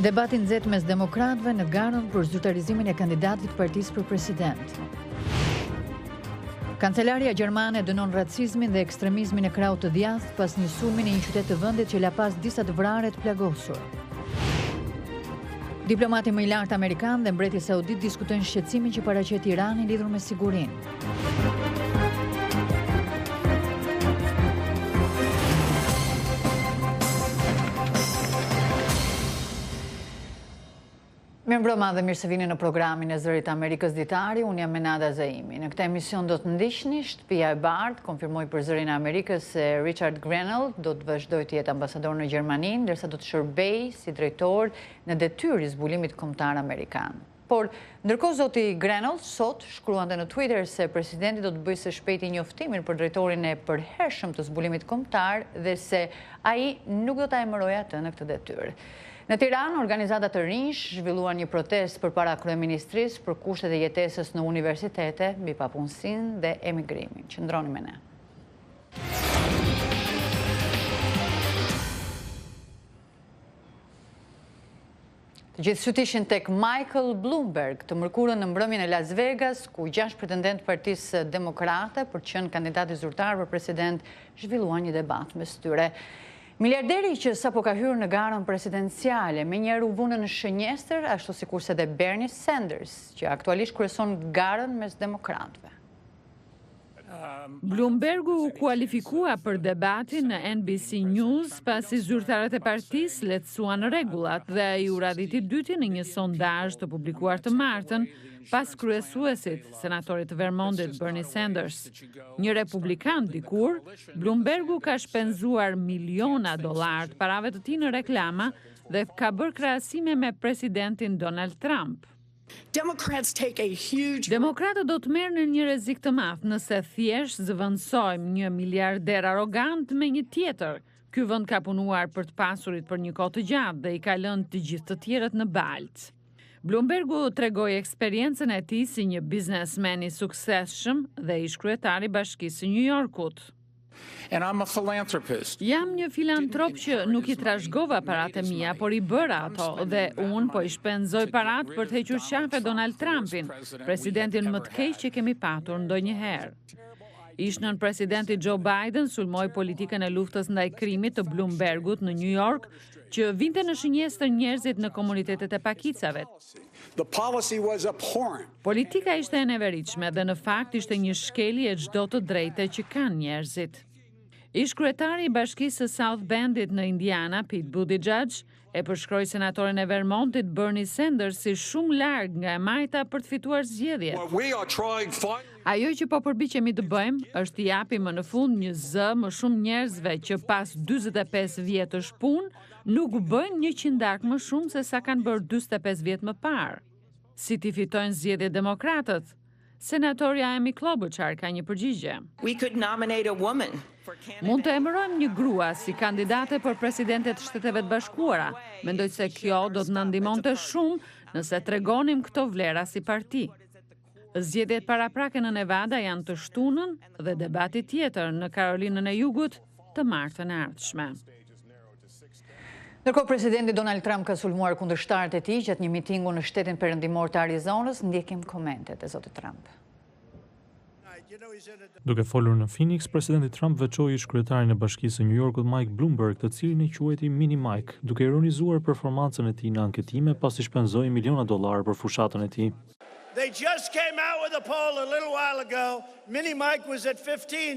Debati nxehtë mes demokratëve në garën për zyrtarizimin e kandidatit të partisë për president. Kancelaria gjermane dënon racizmin dhe ekstremizmin e krahut të djathtë pas një sulmi në një qytet të vendit që la pas disa të vrarë të plagosur. Diplomati më i lartë amerikan dhe mbreti saudit diskutojnë shqetësimin që paraqet Irani lidhur me sigurinë. Mirëmbrëma dhe mirë se vini në programin e Zërit Amerikës Ditari, unë jam Menada Zaimi. Në këtë emision do të ndiqni shtëpia e bardhë, konfirmoi për Zërin e Amerikës se Richard Grenell do të vazhdojë të jetë ambasador në Gjermani, ndërsa do të shërbejë si drejtor në detyrë i zbulimit kombëtar amerikan. Por, ndërkohë zoti Grenell sot shkruante në Twitter se presidenti do të bëjë së shpejti njoftimin për drejtorin e përhershëm të zbulimit kombëtar dhe se ai nuk do ta emërojë atë në këtë detyrë. Në Tiranë, organizata të rinj zhvilluan një protestë përpara kryeministrisë për kushtet e jetesës në universitete, mbi papunësinë dhe emigrimin. Qëndroni me ne. Të gjithë syt ishin tek Michael Bloomberg të mërkurën në mbrëmjen e Las Vegas, ku 6 pretendent partisë demokrate për të qenë kandidati zyrtar për president zhvilluan një debat mes tyre. Miliarderi që sapo ka hyrë në garën presidenciale, menjëherë u vënë në shënjestër, ashtu sikurse dhe Bernie Sanders, që aktualisht kryeson garën mes demokratëve. Bloombergu u kualifikua për debatin në NBC News pasi zyrtarët e partisë lehtësuan rregullat dhe ai u radhiti dyti në një sondazh të publikuar të martën pas kryesuesit, senatorit të Vermontit Bernie Sanders. Një republikan dikur, Bloombergu ka shpenzuar miliona dollar të parave të tij në reklama dhe ka bërë krahasime me presidentin Donald Trump. Demokratët do të merren në një rrezik të madh nëse thjesht zëvendësojmë një miliarder arrogant me një tjetër. Ky vend ka punuar për të pasurit për një kohë të gjatë dhe i ka lënë të gjithë të tjerët në balcë. Bloombergu tregoi eksperiencën e tij si një biznesmen i suksesshëm dhe ish kryetari i Bashkisë së New Yorkut. Jam një filantrop që nuk i trashëgova paratë e mia, por i bëra ato dhe unë po i shpenzoj paratë për të hequr qafe Donald Trumpin, presidentin më të keq që kemi patur ndonjëherë. Ish-nën presidenti Joe Biden sulmoi politikën e luftës ndaj krimit të Bloombergut në New York, që vinte në shënjestër njerëzit në komunitetet e pakicave. Politika ishte e neveritshme dhe në fakt ishte një shkelje e çdo të drejtë që kanë njerëzit. Ish kryetari i Bashkisë së South Bendit në Indiana, Pete Buttigieg, e përshkroi senatorin e Vermontit Bernie Sanders si shumë larg nga e majta për të fituar zgjedhjet. Ajo që po përpiqemi të bëjmë është t'i japim më në fund një zë më shumë njerëzve që pas 45 vjetësh punë nuk bëjnë 100 më shumë se sa kanë bërë 45 vjet më parë. Si t'i fitojnë zgjedhjet demokratët? Senatorja Amy Klobuchar ka një përgjigje. Mund të emërojmë një grua si kandidate për presidentet të Shteteve të Bashkuara. Mendoj se kjo do të na ndihmonte shumë nëse tregonim këto vlera si parti. Zgjedhjet paraprake në Nevada janë të shtunën dhe debati tjetër në Karolinën e Jugut të martën e ardhshme. Ndërkohë, presidenti Donald Trump ka sulmuar kundërshtarët e tij gjatë një mitingu në shtetin perëndimor të Arizonës. Ndjekim komentet e zotit Trump. Duke folur në Phoenix, presidenti Trump veçoi ish-kryetarin e Bashkisë së New Yorkut Mike Bloomberg, të cilin e quajti Mini Mike, duke ironizuar performancën e tij në anketime pasi shpenzoi miliona dollar për fushatën e tij.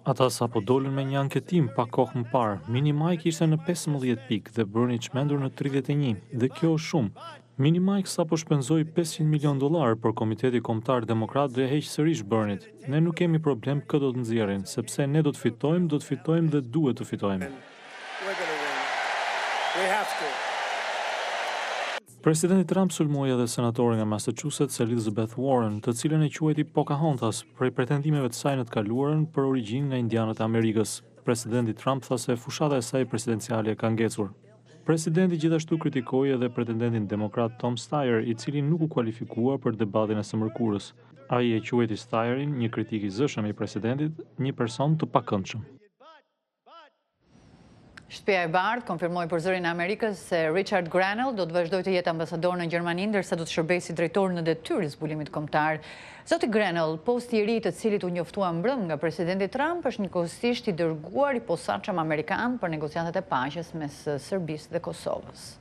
Ata sapo dolën me një anketim pak kohë më parë. Mini Mike ishte në 15 pikë dhe Bernie çmendur në 31, dhe kjo është shumë. Mini Mike sapo shpenzoi 500 milion dollar për Komiteti Kombëtar Demokrat dhe heq sërish Bernie. Ne nuk kemi problem kë do të nxjerrin, sepse ne do të fitojmë dhe duhet të fitojmë. Presidenti Trump sulmoi edhe senatorin nga Massachusetts Elizabeth Warren, të cilën e quajti Pocahontas prej pretendimeve të saj në të kaluarën për origjinë nga indianët e Amerikës. Presidenti Trump tha se fushata e saj presidenciale ka ngecur. Presidenti gjithashtu kritikoi edhe pretendentin demokrat Tom Steyer, i cili nuk u kualifikua për debatin e së mërkurës. Ai e quajti Steyerin një kritik i zëshëm i presidentit, një person të pakëndshëm. Shtëpia e Bardhë konfirmoi për Zërin e Amerikës se Richard Grenell do të vazhdojë të jetë ambasador në Gjermani, ndërsa do të shërbejë si drejtor në detyrë i zbulimit kombëtar. Zoti Grenell, posti i ri të cilit u njoftua mbrëm nga presidenti Trump, është njëkohësisht i dërguar i posaçëm amerikan për negociatat e paqes mes Serbisë dhe Kosovës.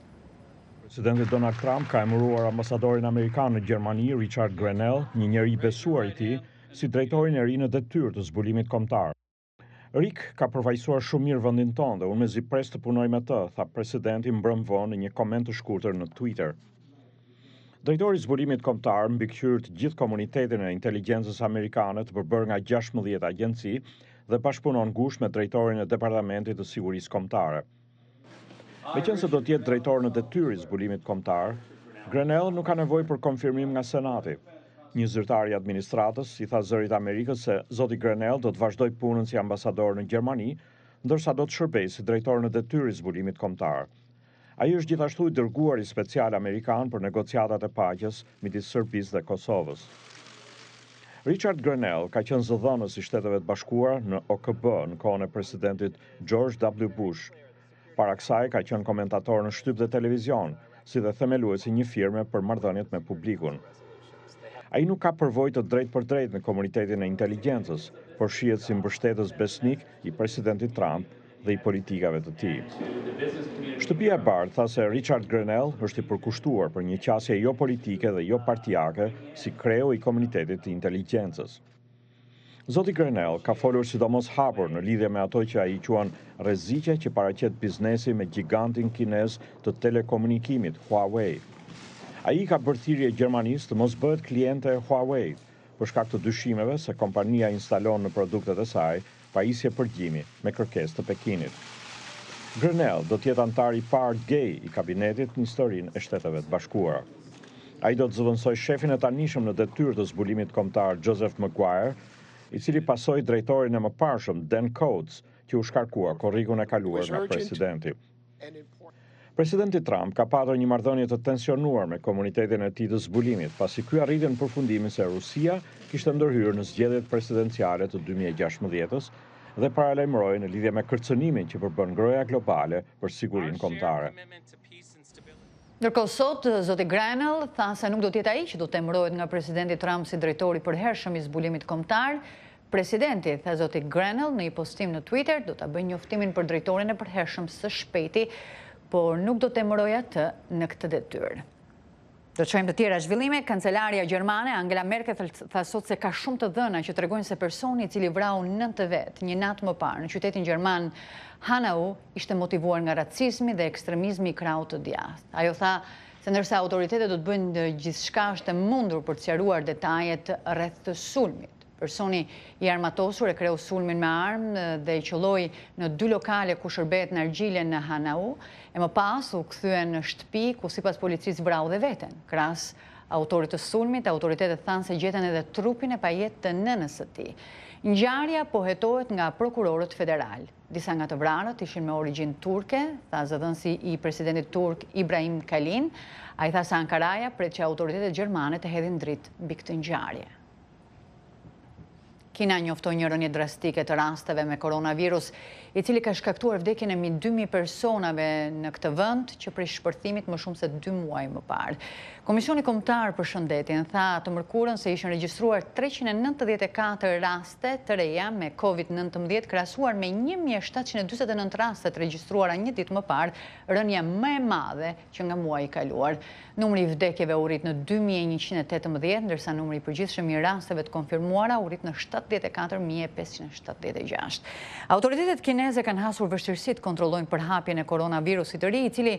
Presidenti Donald Trump ka emëruar ambasadorin amerikan në Gjermani, Richard Grenell, një njeri besuar i tij, si drejtorin e ri në detyrë të zbulimit kombëtar. Rick ka përfaqësuar shumë mirë vendin tonë dhe unë mezi pres të punoj me të, tha presidenti mbrëm vonë në një koment të shkurtër në Twitter. Drejtori i zbulimit kombëtar mbikëqyr të gjithë komunitetin e inteligjencës amerikane të përbërë nga 16 agjenci dhe bashkëpunon ngushtë me drejtorin e Departamentit të Sigurisë Kombëtare. Meqense do të jetë drejtor në detyrë i zbulimit kombëtar, Grenell nuk ka nevojë për konfirmim nga Senati. Një zyrtar i administratës i tha Zërit Amerikës se zoti Grenell do të vazhdoj punën si ambasador në Gjermani, ndërsa do të shërbejë si drejtor në detyrë i zbulimit kombëtar. Ai është gjithashtu i dërguari special amerikan për negociatat e paqes midis Serbisë dhe Kosovës. Richard Grenell ka qenë zëdhënës i Shteteve të Bashkuara në OKB në kohën e presidentit George W. Bush. Para kësaj ka qenë komentator në shtyp dhe televizion, si dhe themeluesi një firme për marrëdhëniet me publikun. Ai nuk ka përvojë të drejtë për drejtë në komunitetin e inteligjencës, por shihet si mbështetës besnik i presidentit Trump dhe i politikave të tij. Shtëpia e Bardhë tha se Richard Grenell është i përkushtuar për një qasje jo politike dhe jo partijake si kreu i komunitetit të inteligjencës. Zoti Grenell ka folur sidomos hapur në lidhje me ato që ai quan rreziqe që paraqet biznesi me gigantin kinez të telekomunikimit Huawei. Ai ka bërë thirrje Gjermanisë të mos bëhet kliente e Huawei, për shkak të dyshimeve se kompania instalon në produktet e saj pajisje përgjimi me kërkesë të Pekinit. Grenell do të jetë antar i parë gay i kabinetit në historinë e Shteteve të Bashkuara. Ai do të zëvendësojë shefin e tanishëm në detyrë të zbulimit kombëtar Joseph Maguire, i cili pasoi drejtorin e mëparshëm Dan Coats, që u shkarkua korrikun e kaluar nga presidenti. Presidenti Trump ka patur një marrëdhënie të tensionuar me komunitetin e tij të zbulimit, pasi ky arriti në përfundimin se Rusia kishte ndërhyrë në zgjedhjet presidenciale të 2016-s dhe paralajmëroi në lidhje me kërcënimin që përbën ngroja globale për sigurinë kombëtare. Ndërkohë sot, zoti Grenell tha se nuk do të jetë ai që do të emërohet nga presidenti Trump si drejtori i përhershëm i zbulimit kombëtar. Presidenti, tha zoti Grenell në një postim në Twitter, do ta bëjë njoftimin për drejtorin e përhershëm së shpejti, por nuk do të emërojë atë në këtë detyrë. Do të shohim të tjera zhvillime. Kancelaria gjermane Angela Merkel tha sot se ka shumë të dhëna që tregojnë se personi i cili vrau 9 vet një natë më parë në qytetin gjerman Hanau ishte motivuar nga racizmi dhe ekstremizmi i krahut të djathtë. Ajo tha se ndërsa autoritetet do të bëjnë gjithçka është e mundur për të sqaruar detajet rreth të sulmit. Personi i armatosur e kreu sulmin me armë dhe i qëlloi në 2 lokale ku shërbehet në argjile në Hanau, e më pas u kthye në shtëpi ku sipas policisë vrau dhe veten. Krahas autorit të sulmit, autoritetet thanë se gjetën edhe trupin e pajet të nënës së tij. Ngjarja po hetohet nga prokurorët federal. Disa nga të vrarët ishin me origjinë turke, tha zëdhënësi i presidentit turk Ibrahim Kalin. Ai tha se Ankaraja pret që autoritetet gjermane të hedhin dritë mbi këtë ngjarje. Kina njoftoi një rënje drastike të rasteve me koronavirus, i cili ka shkaktuar vdekjen e mbi 2000 personave në këtë vend, që prej shpërthimit më shumë se 2 muaj më parë. Komisioni Kombëtar për Shëndetin tha të mërkurën se ishin regjistruar 394 raste të reja me COVID-19, krahasuar me 1749 raste të regjistruara një ditë më parë, rënja më e madhe që nga muaji i kaluar. Numri i vdekjeve u rrit në 2118, ndërsa numri i përgjithshëm i rasteve të konfirmuara u rrit në 74.576. Autoritetet kineze kanë hasur vështirësi të kontrollojnë përhapjen e koronavirusit të ri, i cili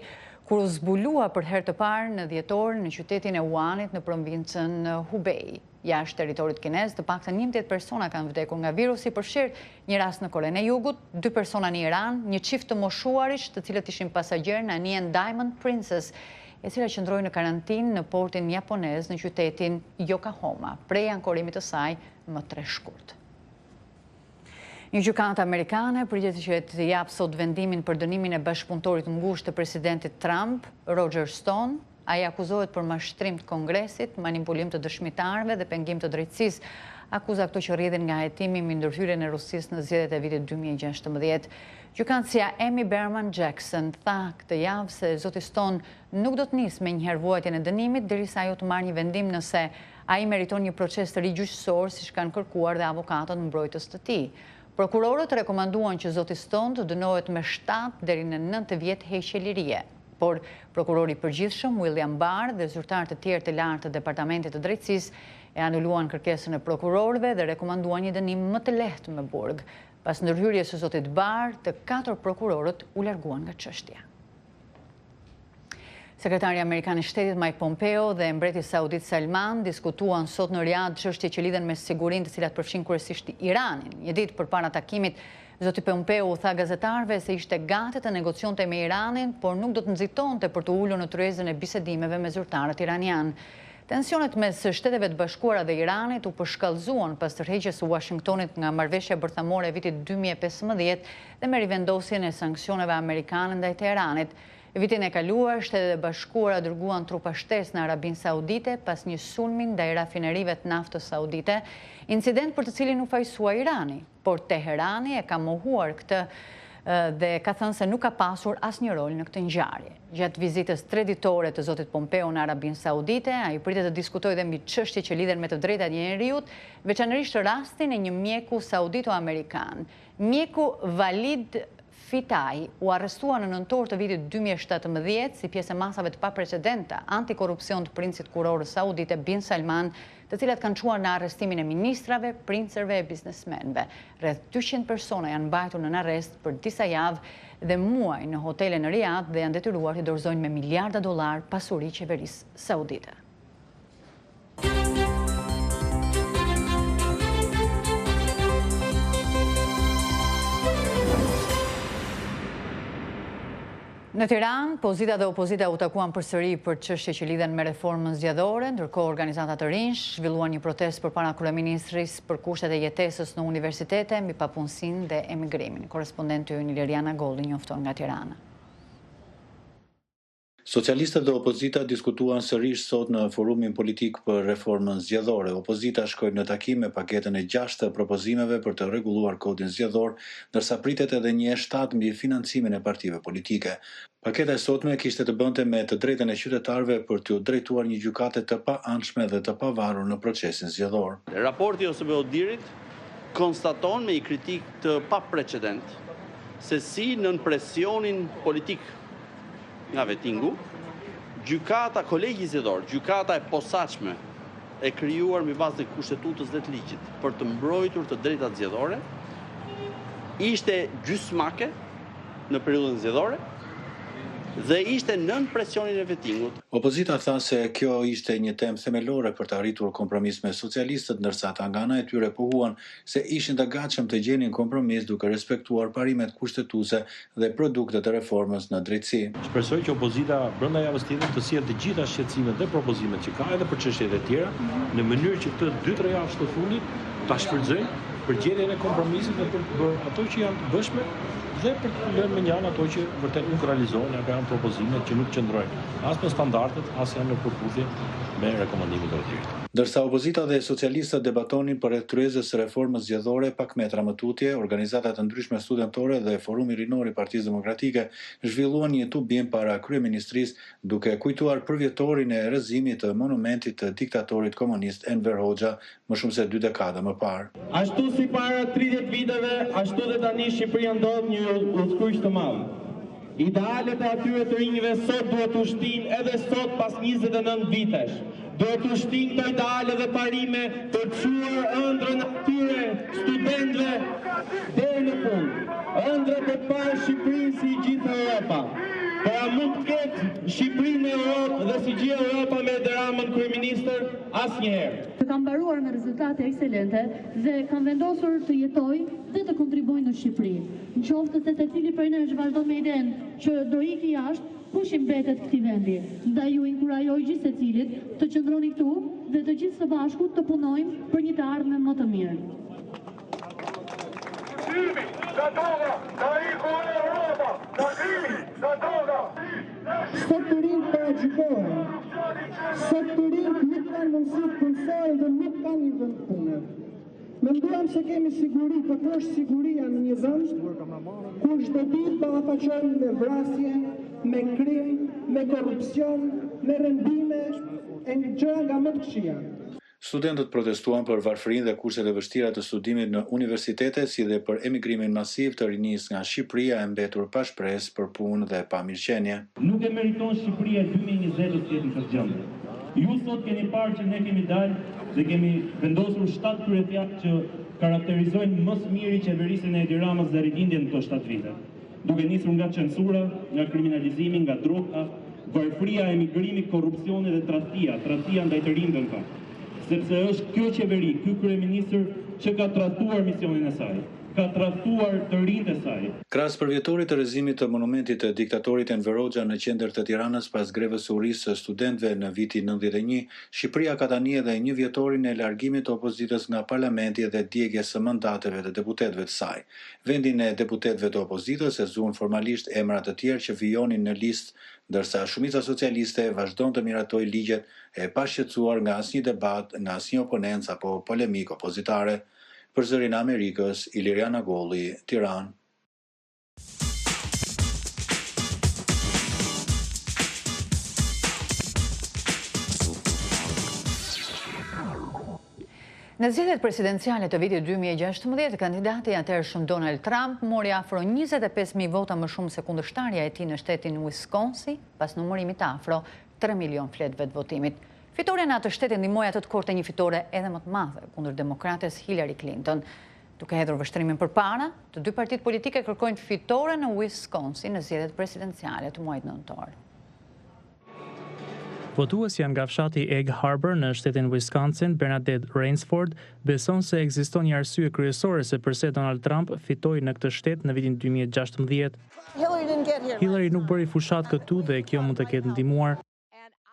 kur u zbulua për herë të parë në dhjetor në qytetin e Wuhanit në provincën Hubei. Jashtë territorit kinez, të paktën 11 persona kanë vdekur nga virusi, përfshirë një rast në Korenë e Jugut, 2 persona në Iran, një çift të moshuarish, të cilët ishin pasagjerë në anijen Diamond Princess, e cila qëndroi në karantinë në portin japonez në qytetin Yokohama, prej ankorimit të saj më 3 shkurt. Një gjykata amerikane pritet që të japë sot vendimin për dënimin e bashkëpunëtorit ngushtë të presidentit Trump, Roger Stone. Ai akuzohet për mashtrim të Kongresit, manipulim të dëshmitarëve dhe pengim të drejtësisë. akuza këto që rrjedhin nga hetimi mbi ndërhyrjen e Rusisë në zgjedhjet e vitit 2016. Gjykatësia Amy Berman Jackson tha këtë javë se zoti Stone nuk do të nisë me njëherë vuajtjen e dënimit derisa ajo të marrë një vendim nëse ai meriton një proces të ri gjyqësor siç kanë kërkuar dhe avokatët mbrojtës të tij. Prokurorët rekomanduan që zoti Stone të dënohet me 7 deri në 9 vjet heqje lirie. Por prokurori i përgjithshëm William Barr dhe zyrtarë të tjerë të lartë të Departamentit të Drejtësisë e anuluan kërkesën e prokurorëve dhe rekomanduan një dënim më të lehtë me burg. Pas ndërhyrjes së zotit Barr, të 4 prokurorët u larguan nga çështja. Sekretari Amerikan i Shtetit Mike Pompeo dhe mbreti saudit Salman diskutuan sot në Riyadh çështje që lidhen me sigurinë, të cilat përfshin kryesisht Iranin. Një ditë përpara takimit, zoti Pompeo u tha gazetarëve se ishte gati të negocionte me Iranin, por nuk do të nxitonte për të ulur në tryezën e bisedimeve me zyrtarët iranian. Tensionet mes Shteteve të Bashkuara dhe Iranit u përshkallëzuan pas tërheqjes së Washingtonit nga marrëveshja bërthamore e vitit 2015 dhe me rivendosjen e sanksioneve amerikane ndaj Teheranit. Vitin e kaluar, Shtetet e Bashkuara dërguan trupa shtesë në Arabinë Saudite pas një sulmi ndaj rafinerive të naftës saudite, incident për të cilin u fajsua Irani, por Teherani e ka mohuar këtë dhe ka thënë se nuk ka pasur asnjë rol në këtë ngjarje. Gjatë vizitës 3 ditore të zotit Pompeo në Arabinë Saudite, ai pritet të diskutojë dhe mbi çështje që lidhen me të drejtat e njeriut, veçanërisht rastin e një mjeku saudito-amerikan. Mjeku Walid Fitai u arrestua në nëntor të vitit 2017 si pjesë e masave të paprecedenta antikorrupsion të princit kuror saudite bin Salman, të cilat kanë çuar në arrestimin e ministrave, princerve e biznesmenve. Rreth 200 persona janë mbajtur në arrest për disa javë dhe muaj në hotele në Riyadh dhe janë detyruar të dorëzojnë me miliarda dollar pasuri qeverisë saudite. Në Tiranë, pozita dhe opozita u takuan përsëri për çështje që lidhen me reformën zgjedhore, ndërkohë organizata të rinj zhvilluan një protestë përpara kryeministrisë për kushtet e jetesës në universitete mbi papunësinë dhe emigrimin. Korrespondenti ynë Liriana Golli njofton nga Tirana. Socialistët dhe opozita diskutuan sërish sot në forumin politik për reformën zgjedhore. Opozita shkoi në takim me paketën e 6 të propozimeve për të rregulluar kodin zgjedhor, ndërsa pritet edhe një E7 mbi financimin e partive politike. Paketa e sotme kishte të bënte me të drejtën e qytetarëve për t'u drejtuar një gjykate të paanshme dhe të pavarur në procesin zgjedhor. Raporti ose Odirit konstaton me një kritik të paprecedent se si nën presionin politik nga vetingu, gjykata kolegji zgjedhor, gjykata e posaçme e krijuar mbi bazë të kushtetutës dhe të ligjit për të mbrojtur të drejtat zgjedhore, ishte gjysmake në periudhën zgjedhore dhe ishte nën presionin e vetingut. Opozita tha se kjo ishte një temë themelore për të arritur kompromis me socialistët, ndërsa ata nga ana e tyre pohuan se ishin të gatshëm të gjenin kompromis duke respektuar parimet kushtetuese dhe produktet e reformës në drejtësi. Shpresoj që opozita brenda javës tjetër të sjellë të gjitha shqetësimet dhe propozimet që ka edhe për çështjet e tjera, në mënyrë që këtë 2-3 javë të fundit ta shfrytëzojnë për gjetjen e kompromisit dhe për ato që janë të bëshme dhe për të lënë me njëan ato që vërtet nuk realizohen apo janë propozime që nuk qëndrojnë as në standardet, as janë në përputhje me rekomandimet e tjera. Ndërsa opozita dhe socialistët debatonin për tryezës së reformës zgjedhore pak metra më tutje, organizata të ndryshme studentore dhe Forumi Rinor i Partisë Demokratike zhvilluan një tubim para kryeministrisë duke kujtuar përvjetorin e rrëzimit të monumentit të diktatorit komunist Enver Hoxha më shumë se 2 dekada më parë. Ashtu si para 30 viteve, ashtu dhe tani Shqipëria ndodh një udhëkuq të madh. Idealet e atyre të rinjve sot duhet të ushtin edhe sot pas 29 vitesh. Duhet të ushtin këto ideale dhe parime për të çuar ëndrrën atyre studentëve deri në fund. Ëndrrë për të parë Shqipërinë si gjithë Europa. Por a mund të ketë Shqipërinë në Europë dhe si gjithë Europa me Edi Ramën kryeministër? Asnjëherë. Kam mbaruar me rezultate ekselente dhe kam vendosur të jetoj dhe të kontribuoj në Shqipëri. Në qoftë se secili prej nesh vazhdon me idenë që do iki jashtë, kush i mbetet këtij vendi? Ndaj ju inkurajoj gjithë secilit të qëndroni këtu dhe të gjithë së bashku të punojmë për një të ardhmen më të mirë. Sot të rinjë paragjykohen, sot të rinjë nuk kanë mundësi të punsojnë dhe nuk kanë një vend pune. Menduam se kemi siguri, por kjo është siguria në një vend ku çdo ditë ballafaqohen me vrasje, me krim, me korrupsion, me rëndime e gjëra nga më të këqija. Studentët protestuan për varfërinë dhe kurset e vështira të studimit në universitete, si dhe për emigrimin masiv të rinisë nga Shqipëria e mbetur pa shpresë për punë dhe pa mirëqenie. Nuk e meriton Shqipëria 2020 të jetë në këtë gjendje. Ju sot keni parë që ne kemi dalë dhe kemi vendosur 7 kryefjalë që karakterizojnë më së miri qeverisjen e Edi Ramës dhe rilindjen në këto 7 vite. Duke nisur nga censura, nga kriminalizimi, nga droga, varfëria, emigrimi, korrupsioni dhe tradhtia ndaj të rinjve në fakt. Sepse është kjo qeveri, ky kryeministër që ka tradhtuar misionin e saj, ka tradhtuar të rinjtë e saj. Krahas përvjetorit të rrëzimit të monumentit të diktatorit Enver Hoxha në qendër të Tiranës pas grevës së urisë së studentëve në vitin 91, Shqipëria ka tani edhe 1 vjetorin e largimit të opozitës nga parlamenti dhe djegjes së mandateve të deputetëve të saj. Vendin e deputetëve të opozitës e zuan formalisht emra të tjerë që vijonin në listë, ndërsa shumica socialiste vazhdon të miratoj ligjet e pashqetësuar nga asnjë debat, nga asnjë oponencë apo polemik opozitare. Për Zërin e Amerikës, Iliriana Golli, Tiranë. Në zgjedhjet presidenciale të vitit 2016, kandidati i atëhershëm Donald Trump mori afro 25.000 vota më shumë se kundërshtarja e tij në shtetin Wisconsin, pas numërimit afro 3 milion fletëve të votimit. Fitoria në atë shtet e ndihmoi atë të korte një fitore edhe më të madhe kundër demokrates Hillary Clinton. Duke hedhur vështrimin përpara, të dy partitë politike kërkojnë fitore në Wisconsin në zgjedhjet presidenciale të muajit nëntor. Votues janë nga fshati Egg Harbor në shtetin Wisconsin. Bernadette Rainsford beson se ekziston një arsye kryesore se pse Donald Trump fitoi në këtë shtet në vitin 2016. Hillary nuk bëri fushat këtu dhe kjo mund të ketë ndihmuar.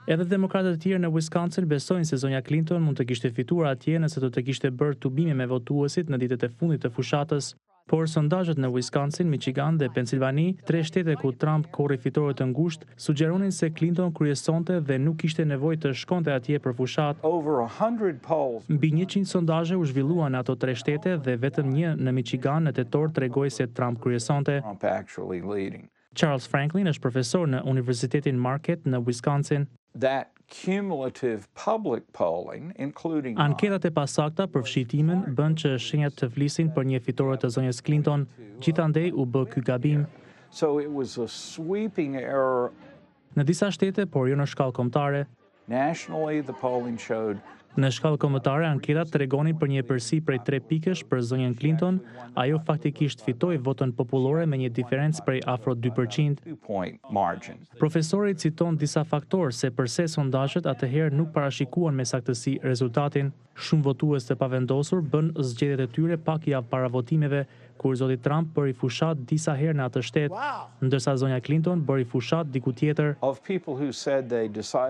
Edhe demokratët e tjerë në Wisconsin besojnë se zonja Clinton mund të kishte fituar atje nëse do të kishte bërë tubime me votuesit në ditët e fundit të fushatës. Por sondazhet në Wisconsin, Michigan dhe Pennsylvania, 3 shtete ku Trump korri fitore të ngushtë, sugjeronin se Clinton kryesonte dhe nuk kishte nevojë të shkonte atje për fushat. Mbi 100 sondazhe u zhvilluan në ato 3 shtete dhe vetëm një në Michigan në tetor tregoi se Trump kryesonte. Charles Franklin është profesor në Universitetin Marquette në Wisconsin. Anketat e pasakta për fshitimin bën që shenjat të flisin për një fitore të zonjës Clinton, gjithandej u bë ky gabim. Në disa shtete, por jo në shkallë kombëtare. Në shkallë kombëtare, anketat tregonin për një përsi prej 3 pikësh për zonjën Clinton, ajo faktikisht fitoi votën popullore me një diferencë prej afro 2%. Profesori citon disa faktorë se përse sondazhet atëherë nuk parashikuan me saktësi rezultatin. Shumë votues të pavendosur bën zgjedhjet e tyre pak javë para votimeve, kur zoti Trump bëri fushat disa herë në atë shtet, ndërsa zonja Clinton bëri fushat diku tjetër.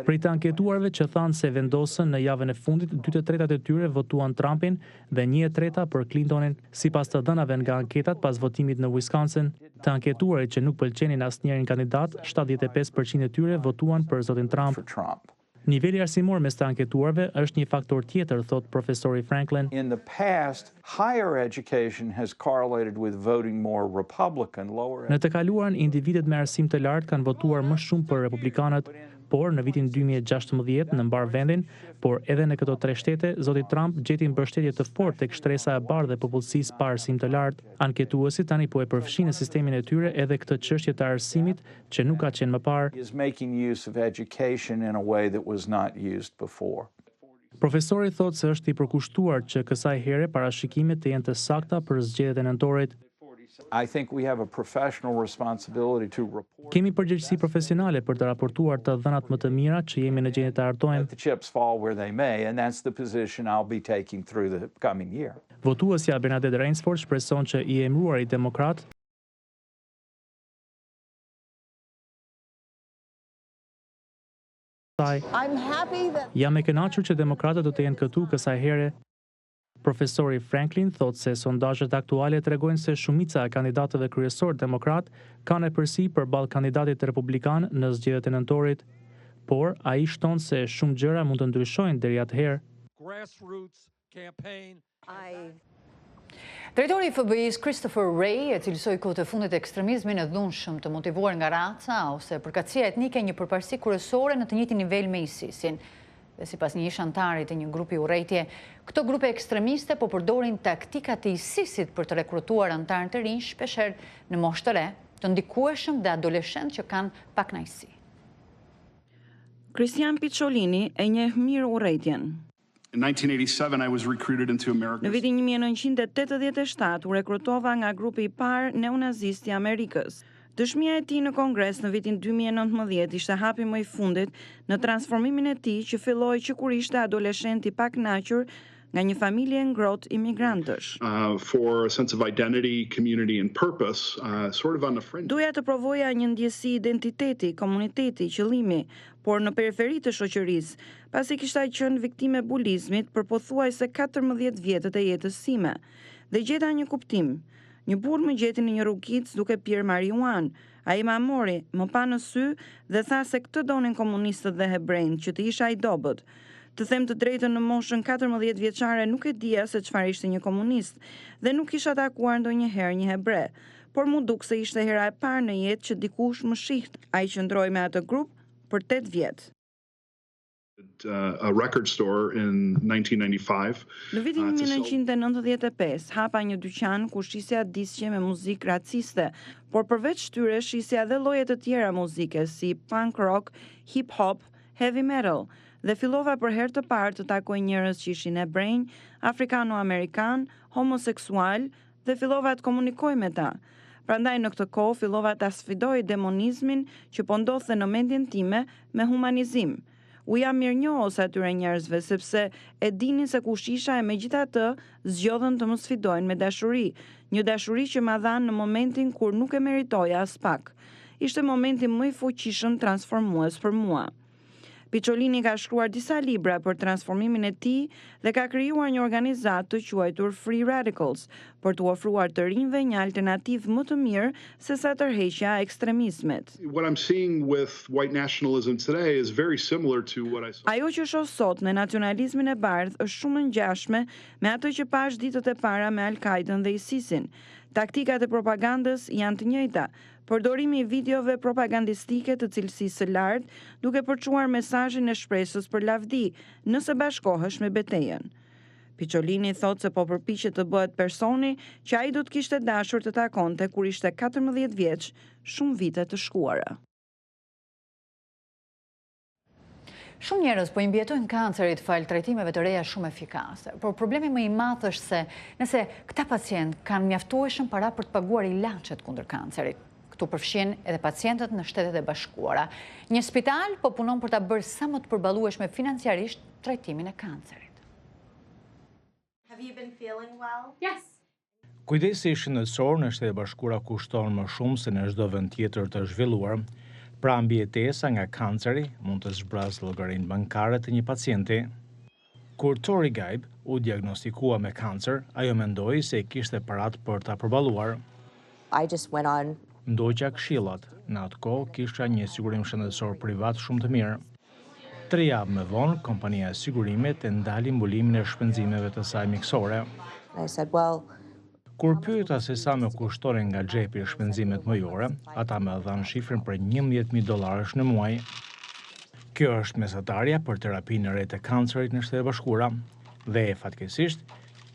Prej të anketuarve që thanë se vendosën në javën e fundit, 2/3 e tyre votuan Trumpin dhe 1/3 për Clintonin. Sipas të dhënave nga anketat pas votimit në Wisconsin, të anketuarit që nuk pëlqenin asnjërin kandidat, 75% e tyre votuan për zotin Trump. Niveli arsimor mes të anketuarve është një faktor tjetër, thot profesori Franklin. In the past, higher education has correlated with voting more Republican, lower. Në të kaluarën, individet me arsim të lartë kanë votuar më shumë për republikanët, por në vitin 2016 në mbar vendin, por edhe në këto 3 shtete, zoti Trump gjeti mbështetje të fortë tek shtresa e bardhë e popullsisë pa arsim të lartë. Anketuesit tani po e përfshin në sistemin e tyre edhe këtë çështje të arsimit që nuk ka qenë më parë. Is making use of education in a way that was not used before. Profesori thotë se është i përkushtuar që kësaj here parashikimet të jenë të sakta për zgjedhjet e nëntorit. I think we have a professional responsibility to report. Kemi përgjegjësi profesionale për të raportuar të dhënat më të mira që jemi në gjendje të hartojmë. The chips fall where they may, and that's the position I'll be taking through the coming year. Votuesja Bernadette Rainsford shpreson që i emëruari demokrat Jam e kënaqur që demokratët do të jenë këtu kësaj here. Profesori Franklin thot se sondazhet aktuale tregojnë se shumica e kandidatëve kryesor demokrat kanë përsi përballë kandidatit republikan në zgjedhjet e nëntorit, por ai shton se shumë gjëra mund të ndryshojnë deri atëherë. Drejtori i FBI-s Christopher Wray e cilësoi kohët e fundit ekstremizmin e dhunshëm të motivuar nga raca ose përkatësia etnike një përparësi kryesore në të njëjtin nivel me ISIS-in. Dhe sipas një ish antari të një grupi urrejtje, këto grupe ekstremiste po përdorin taktikat e ISIS-it për të rekrutuar antarë të rinj, shpeshherë në moshë të re, të ndikueshëm dhe adoleshentë që kanë pakënaqësi. Christian Picciolini e njeh mirë urrejtjen. In 1987, I was recruited into Amerikës. Në vitin 1987 u rekrutova nga grupi i parë neonazist i Amerikës. Dëshmia e tij në Kongres në vitin 2019 ishte hapi më i fundit në transformimin e tij që filloi që kur ishte adoleshent i pakënaqur nga një familje ngrohtë imigrantësh. For a sense of identity, community and purpose, sort of on the fringe. Doja të provoja një ndjesi identiteti, komuniteti, qëllimi, por në periferi të shoqërisë, pasi kisha qenë viktime bulizmit për pothuajse 14 vjetët e jetës time. Dhe gjeta një kuptim. Një burr më gjeti në një rrugic duke pirë marijuan. Ai ma mori, më pa në sy dhe tha se këtë donin komunistët dhe hebrejt, që të isha i dobët. Të them të drejtën, në moshën 14 vjeçare nuk e dija se çfarë ishte një komunist dhe nuk kisha takuar ndonjëherë një hebre, por mu duk se ishte hera e parë në jetë që dikush më shihte. Ai qëndroi me atë grup për 8 vjet. A record store in 1995. Në vitin 1995 hapa një dyqan ku shisja disqe me muzikë raciste, por përveç tyre shisja dhe lloje të tjera muzike si punk rock, hip hop, heavy metal. Dhe fillova për herë të parë të takoj njerëz që ishin hebrej, afrikano-amerikan, homoseksual dhe fillova të komunikoj me ta. Prandaj në këtë kohë fillova ta sfidoj demonizmin që po ndodhte në mendjen time me humanizim. U jam mirënjohës atyre njerëzve sepse e dinin se kush isha e megjithatë zgjodhen të më sfidojnë me dashuri, një dashuri që ma dhanë në momentin kur nuk e meritoja as pak. Ishte momenti më i fuqishëm transformues për mua. Picciolini ka shkruar disa libra për transformimin e tij dhe ka krijuar një organizatë të quajtur Free Radicals për të ofruar të rinjve një alternativë më të mirë se sa tërheqja e ekstremizmit. What I'm seeing with white nationalism today is very similar to what I saw. Ajo që shoh sot në nacionalizmin e bardhë është shumë e ngjashme me atë që pash ditët e para me Al-Qaiden dhe ISIS-in. Taktikat e propagandës janë të njëjta. Përdorimi i videove propagandistike të cilësisë së lartë, duke përçuar mesazhin e shpresës për lavdi, nëse bashkohesh me betejën. Picciolini thotë se po përpiqet të bëhet personi që ai do të kishte dashur të takonte kur ishte 14 vjeç, shumë vite të shkuara. Shumë njerëz po imbjetojnë kancerit fal trajtimeve të reja shumë efikase, por problemi më i madh është se nëse këta pacient kanë mjaftueshëm para për të paguar ilaçet kundër kancerit. Këtu përfshin edhe pacientët në Shtetet e Bashkuara. Një spital po punon për ta bërë sa më të përballueshme financiarisht trajtimin e kancerit. Have you been feeling well? Yes. Kujdesi shëndetësor në Shtetet e Bashkuara kushton më shumë se në çdo vend tjetër të zhvilluar. Pra mbijetesa nga kanceri mund të zbrazë llogarinë bankare të një pacienti. Kur Tori Gaib u diagnostikua me kancer, ajo mendoi se kishte parat për ta përballuar. I just went on. Ndoqja këshillat. Në atë kohë kisha një sigurim shëndetësor privat shumë të mirë. 3 javë më vonë, kompania e sigurimit e ndali mbulimin e shpenzimeve të saj miksore. I said, well, kur pyeta se sa më kushtonin nga xhepi shpenzimet mujore, ata më dhanë shifrën për $11,000 në muaj. Kjo është mesatarja për terapinë e re të kancerit në Shtetet e Bashkuara dhe fatkeqësisht,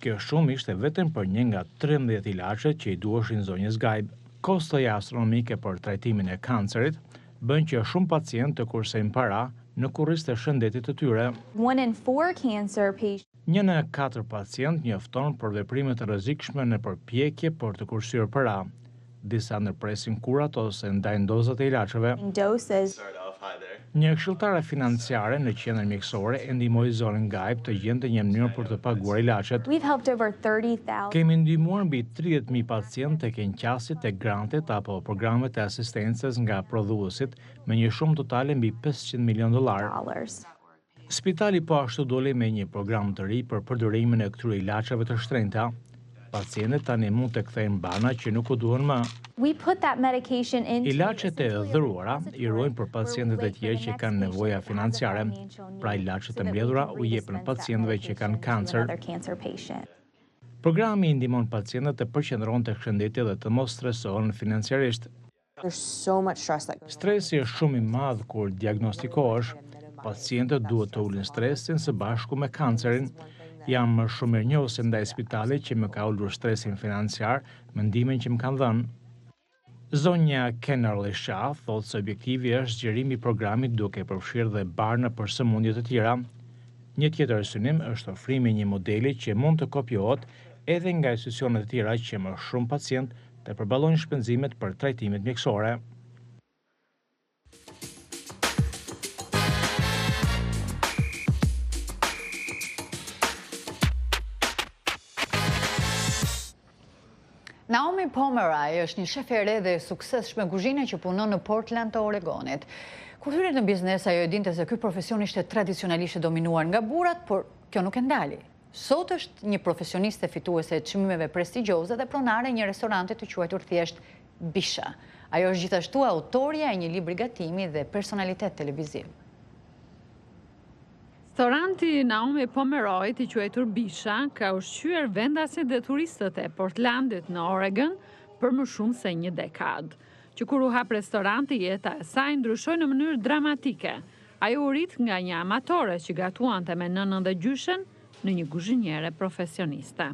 kjo shumë ishte vetëm për një nga 13 ilaçet që i duheshin zonjës Gaib. Kostoja astronomike për trajtimin e kancerit bën që shumë pacientë të kursejnë para në kurrizë të shëndetit të tyre. 1 in 4 cancer patients. 1 në 4 pacient njofton për veprime të rrezikshme në përpjekje për të kursyer para. Disa ndërpresin kurat ose ndajnë dozat e ilaçeve. Një këshilltare financiare në qendrën mjekësore e ndihmoi zonën Gaib të gjente një mënyrë për të paguar ilaçet. Kemi ndihmuar mbi 30,000 pacientë tek enqasit e grantit apo programet e asistencës nga prodhuesit me një shumë totale mbi $500 milion. Spitali po ashtu doli me një program të ri për përdorimin e këtyre ilaçeve të shtrenjta. Pacientët tani mund të kthejnë bana që nuk u duhen më. We put that medication into Ilaçet e dhëruara i ruajnë për pacientët e tjerë që kanë nevoja financiare, pra ilaçet e mbledhura u jepen pacientëve që kanë kancer. Programi i ndihmon pacientët të përqendrohen tek shëndeti dhe të mos stresohen financiarisht. Stresi është shumë i madh kur diagnostikohesh. Pacientët duhet të ulin stresin së bashku me kancerin. Jam shumë mirënjohës ndaj spitalit që më ka ulur stresin financiar me ndihmën që më kanë dhënë. Zonja Kennerly Shah thotë se objektivi është zgjerimi i programit duke përfshirë dhe barnë për sëmundje të tjera. Një tjetër synim është ofrimi i një modeli që mund të kopiohet edhe nga institucionet e tjera që më shumë pacient të përballojnë shpenzimet për trajtimet mjekësore. Naomi Pomeroy është një shef e re dhe suksesshme kuzhine që punon në Portland të Oregonit. Kur hyri në biznes, ajo e dinte se ky profesion ishte tradicionalisht dominuar nga burrat, por kjo nuk e ndali. Sot është një profesioniste fituese e çmimeve prestigjioze dhe pronare e një restoranti të quajtur thjesht Bisha. Ajo është gjithashtu autorja e një libri gatimi dhe personalitet televiziv. Restoranti Naomi Pomeroy, i quajtur Bisha, ka ushqyer vendasit dhe turistët e Portlandit në Oregon për më shumë se një dekadë. Që kur u hap restoranti, jeta e saj ndryshoi në mënyrë dramatike. Ajo u rit nga një amatore që gatuante me nënën dhe gjyshen në një kuzhiniere profesioniste.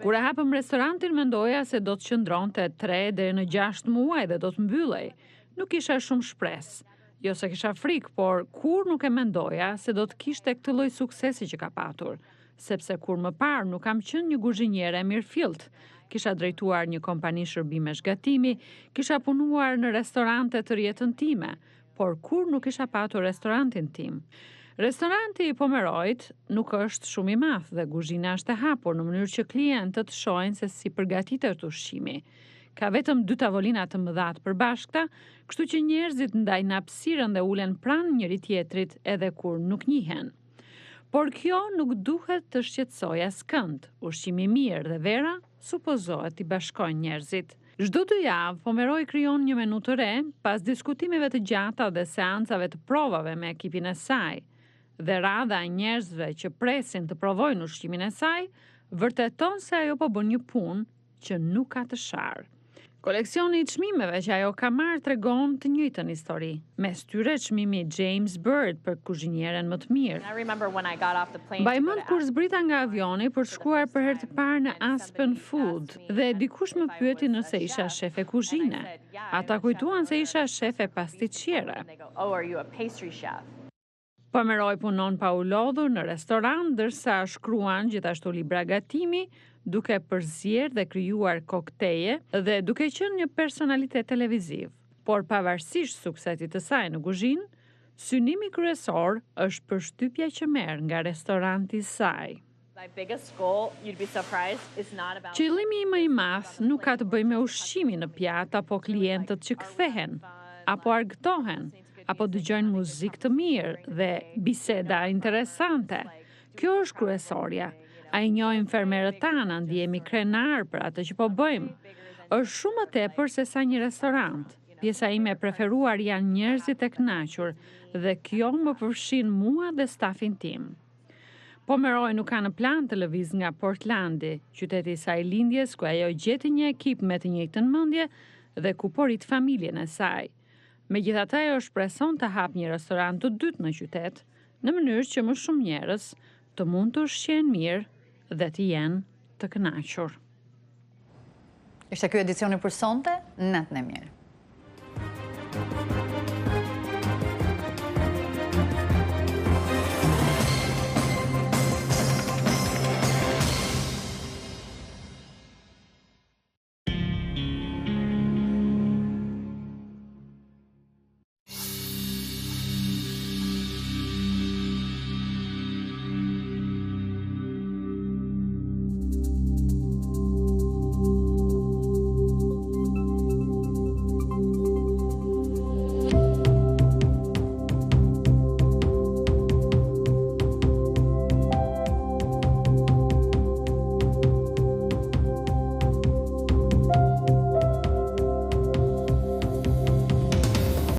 Kur e hapëm restorantin, mendoja se do të qëndronte 3 deri në 6 muaj dhe do të mbyllej. Nuk isha shumë shpresë. Jo se kisha frikë, por kur nuk e mendoja se do të kishte këtë lloj suksesi që ka patur, sepse kur më parë nuk kam qenë një kuzhiniere mirëfillt. Kisha drejtuar një kompani shërbimesh gatimi, kisha punuar në restorante të rjetën time, por kur nuk isha patur restorantin tim. Restoranti i Pomeroyt nuk është shumë i madh dhe kuzhina është e hapur në mënyrë që klientët shohin se si përgatitet ushqimi. Ka vetëm 2 tavolina të mëdha të përbashkëta, kështu që njerëzit ndajnë hapësirën dhe ulen pranë njëri tjetrit edhe kur nuk njihen. Por kjo nuk duhet të shqetësojë askënd. Ushqimi i mirë dhe vera supozohet t'i bashkojnë njerëzit. Çdo 2 javë, Pomeroy krijon një menu të re pas diskutimeve të gjata dhe seancave të provave me ekipin e saj. Dhe radha e njerëzve që presin të provojnë ushqimin e saj, vërteton se ajo po bën një punë që nuk ka të sharë. Koleksioni i çmimeve që ajo ka marrë tregon të njëjtën histori. Mes tyre çmimi James Bird për kuzhinieren më të mirë. Mbaj mend kur zbrita nga avioni për të shkuar për herë të parë në Aspen Food dhe dikush më pyeti nëse isha shefe kuzhine. Ata kujtuan se isha shefe pasticcere. Pomeroy punon pa u lodhur në restoran, ndërsa shkruan gjithashtu libra gatimi, duke përzierë dhe krijuar kokteje dhe duke qenë një personalitet televiziv. Por pavarësisht suksesit të saj në kuzhinë, synimi kryesor është përshtypja që merr nga restoranti i saj. Qëllimi më i madh nuk ka të bëjë me ushqimin në pjatë apo klientët që kthehen, apo argëtohen, apo dëgjojnë muzikë të mirë dhe biseda interesante. Kjo është kryesorja. A i njohim fermerët tanë, ndjehemi krenar për atë që po bëjmë. Është shumë më tepër se sa një restorant. Pjesa ime e preferuar janë njerëzit e kënaqur dhe kjo më përfshin mua dhe stafin tim. Pomeroy nuk ka në plan të lëviz nga Portlandi, qyteti i saj lindjes, ku ajo gjeti një ekip me të njëjtën mendje dhe ku porit familjen e saj. Megjithatë, ajo shpreson të hap një restorant të dytë në qytet, në mënyrë që më shumë njerëz të mund të ushqejnë mirë dhe të jenë të kënaqur. Ishte ky edicioni për sonte, natën e mirë.